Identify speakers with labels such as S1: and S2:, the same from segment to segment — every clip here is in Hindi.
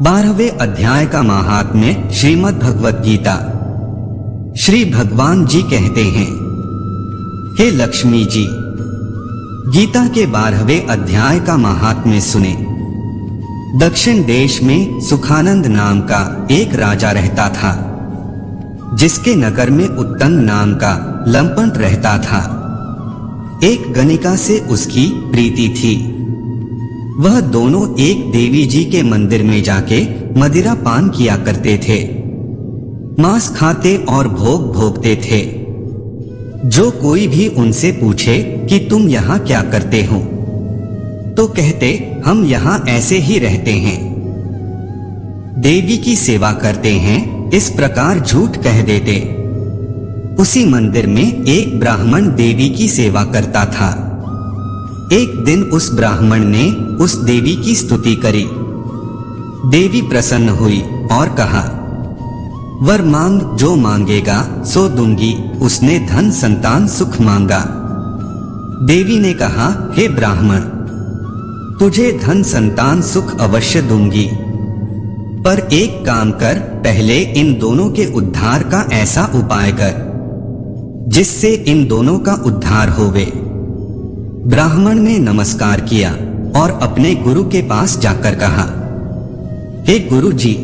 S1: 12वें अध्याय का महात्म्य श्रीमद् भगवत गीता। श्री भगवान जी कहते हैं, हे लक्ष्मी जी, गीता के 12वें अध्याय का महात्म्य सुने। दक्षिण देश में सुखानंद नाम का एक राजा रहता था, जिसके नगर में उत्तंग नाम का लंपट रहता था। एक गणिका से उसकी प्रीति थी। वह दोनों एक देवी जी के मंदिर में जाके मदिरा पान किया करते थे, मांस खाते और भोग भोगते थे। जो कोई भी उनसे पूछे कि तुम यहाँ क्या करते हो, तो कहते हम यहाँ ऐसे ही रहते हैं, देवी की सेवा करते हैं, इस प्रकार झूठ कह देते। उसी मंदिर में एक ब्राह्मण देवी की सेवा करता था। एक दिन उस ब्राह्मण ने उस देवी की स्तुति करी। देवी प्रसन्न हुई और कहा, वर मांग, जो मांगेगा सो दूंगी। उसने धन संतान सुख मांगा। देवी ने कहा, हे ब्राह्मण, तुझे धन संतान सुख अवश्य दूंगी, पर एक काम कर, पहले इन दोनों के उद्धार का ऐसा उपाय कर जिससे इन दोनों का उद्धार होवे। ब्राह्मण ने नमस्कार किया और अपने गुरु के पास जाकर कहा, हे गुरु जी,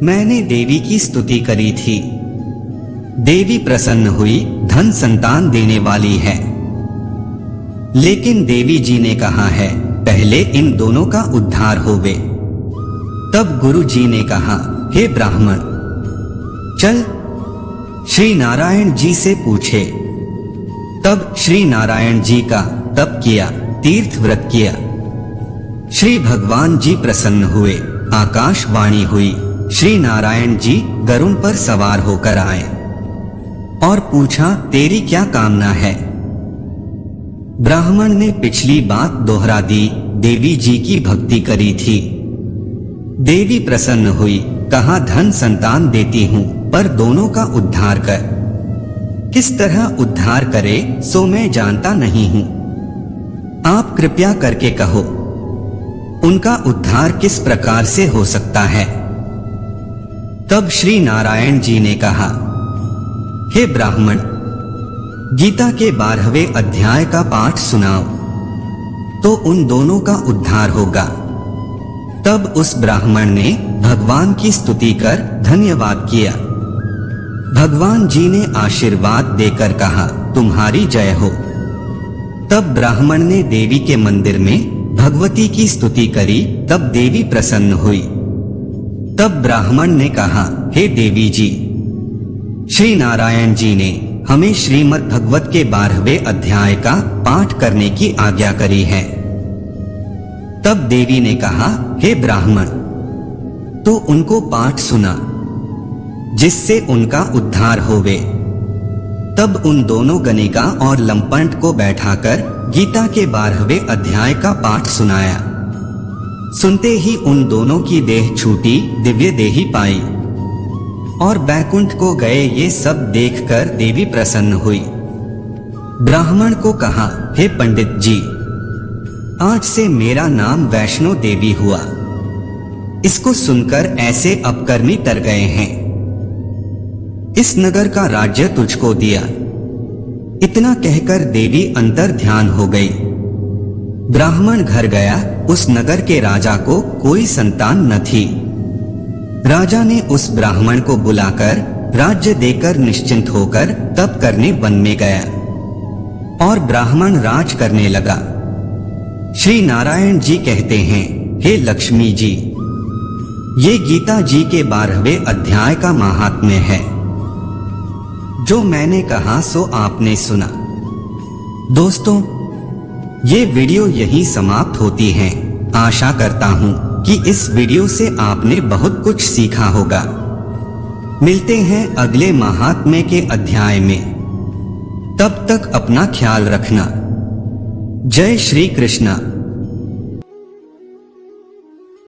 S1: मैंने देवी की स्तुति करी थी। देवी प्रसन्न हुई, धन संतान देने वाली है। लेकिन देवी जी ने कहा है, पहले इन दोनों का उद्धार होवे। तब गुरु जी ने कहा, हे ब्राह्मण, चल श्री नारायण जी से पूछे। तब श्री नारायण जी का तप किया, तीर्थ व्रत किया। श्री भगवान जी प्रसन्न हुए, आकाशवाणी हुई। श्री नारायण जी गरुड़ पर सवार होकर आए और पूछा, तेरी क्या कामना है? ब्राह्मण ने पिछली बात दोहरा दी, देवी जी की भक्ति करी थी। देवी प्रसन्न हुई, कहा, धन संतान देती हूं, पर दोनों का उद्धार कर। किस तरह उद्धार करे सो मैं जानता नहीं हूं, आप कृपया करके कहो, उनका उद्धार किस प्रकार से हो सकता है? तब श्री नारायण जी ने कहा, हे ब्राह्मण, गीता के 12वें अध्याय का पाठ सुनाओ, तो उन दोनों का उद्धार होगा। तब उस ब्राह्मण ने भगवान की स्तुति कर धन्यवाद किया। भगवान जी ने आशीर्वाद देकर कहा, तुम्हारी जय हो। तब ब्राह्मण ने देवी के मंदिर में भगवती की स्तुति करी। तब देवी प्रसन्न हुई। तब ब्राह्मण ने कहा, हे देवी जी, श्री नारायण जी ने हमें श्रीमद् भगवत के 12वें अध्याय का पाठ करने की आज्ञा करी है। तब देवी ने कहा, हे ब्राह्मण, तो उनको पाठ सुना जिससे उनका उद्धार होवे। तब उन दोनों गणिका और लंपट को बैठाकर गीता के 12वें अध्याय का पाठ सुनाया। सुनते ही उन दोनों की देह छूटी, दिव्य देही पाई और बैकुंठ को गए। ये सब देखकर देवी प्रसन्न हुई। ब्राह्मण को कहा, हे पंडित जी, आज से मेरा नाम वैष्णो देवी हुआ। इसको सुनकर ऐसे अपकर्मी तर गए हैं। इस नगर का राज्य तुझको दिया। इतना कहकर देवी अंतर ध्यान हो गई। ब्राह्मण घर गया। उस नगर के राजा को कोई संतान न थी। राजा ने उस ब्राह्मण को बुलाकर राज्य देकर निश्चिंत होकर तप करने वन में गया और ब्राह्मण राज करने लगा। श्री नारायण जी कहते हैं, हे लक्ष्मी जी, ये गीता जी के 12वें अध्याय का महात्म्य है। जो मैंने कहा सो आपने सुना। दोस्तों, ये वीडियो यहीं समाप्त होती है। आशा करता हूं कि इस वीडियो से आपने बहुत कुछ सीखा होगा। मिलते हैं अगले महात्म्य के अध्याय में। तब तक अपना ख्याल रखना। जय श्री कृष्ण।